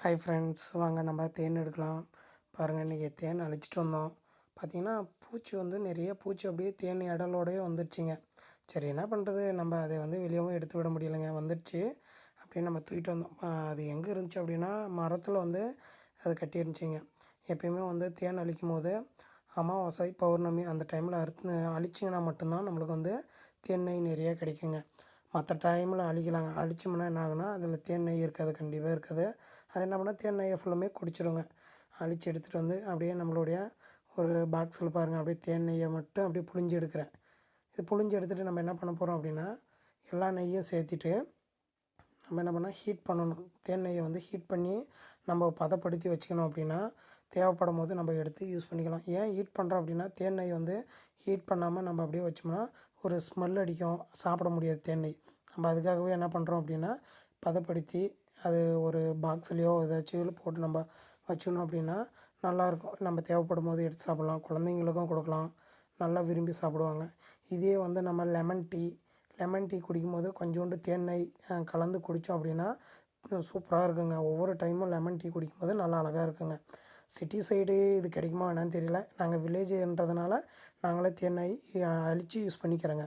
Hi friends, வாங்க நம்ம தேன் எடுக்கலாம். பாருங்கள், இன்றைக்கி தேன் அழிச்சிட்டு வந்தோம். பார்த்திங்கன்னா பூச்சி நிறைய பூச்சி அப்படியே தேன் இடலோடயே வந்துடுச்சிங்க. சரி, என்ன பண்ணுறது, நம்ம அதை வெளியவும் எடுத்து விட முடியலைங்க. வந்துடுச்சு அப்படியே நம்ம தூக்கிட்டு வந்தோம். அது எங்கே இருந்துச்சு அப்படின்னா, மரத்தில் அது கட்டி இருந்துச்சிங்க. எப்பயுமே தேன் அழிக்கும் போது அமாவாசை, பௌர்ணமி அந்த டைமில் அழிச்சிங்கன்னா மட்டும்தான் நம்மளுக்கு தேன் நெய் நிறையா கிடைக்குங்க. மற்ற டைமில் அழிக்கலாங்க. அழிச்சோம்னா என்ன ஆகுனா, அதில் தேன் நெய் இருக்காது, கண்டிப்பாக இருக்காது. அது என்ன பண்ணால் தேன் நெய்யை ஃபுல்லுமே குடிச்சிடுங்க. அழித்து எடுத்துகிட்டு அப்படியே நம்மளுடைய ஒரு பாக்ஸில் பாருங்கள், அப்படியே தேன் நெய்யை மட்டும் அப்படியே புழிஞ்சு எடுக்கிறேன். இது புழிஞ்சு எடுத்துகிட்டு நம்ம என்ன பண்ண போகிறோம் அப்படின்னா, எல்லா நெய்யும் சேர்த்திட்டு நம்ம என்ன பண்ணால் ஹீட் பண்ணணும். தேன் நெய்யை ஹீட் பண்ணி நம்ம பதப்படுத்தி வச்சுக்கணும். அப்படின்னா தேவைப்படும் போது நம்ம எடுத்து யூஸ் பண்ணிக்கலாம். ஏன் ஹீட் பண்ணுறோம் அப்படின்னா, தேன் நெய் ஹீட் பண்ணாமல் நம்ம அப்படியே வச்சோம்னா ஒரு ஸ்மெல் அடிக்கும், சாப்பிட முடியாது தேன் நெய். நம்ம அதுக்காகவே என்ன பண்ணுறோம் அப்படின்னா, பதப்படுத்தி அது ஒரு பாக்ஸ்லேயோ ஏதாச்சும் போட்டு நம்ம வச்சுக்கணும். அப்படின்னா நல்லாயிருக்கும். நம்ம தேவைப்படும் போது எடுத்து சாப்பிட்லாம். குழந்தைங்களுக்கும் கொடுக்கலாம், நல்லா விரும்பி சாப்பிடுவாங்க. இதே நம்ம லெமன் டீ குடிக்கும்போது கொஞ்சோண்டு தேன் நெய் கலந்து குடித்தோம் அப்படின்னா சூப்பராக இருக்குங்க. ஒவ்வொரு டைமும் லெமன் டீ குடிக்கும்போது நல்லா அழகாக இருக்குங்க. சிட்டி சைடு இது கிடைக்குமா என்னன்னு தெரியல. நாங்கள் வில்லேஜுன்றதுனால நாங்களே தேன் நெய் அழித்து யூஸ் பண்ணிக்கிறோங்க.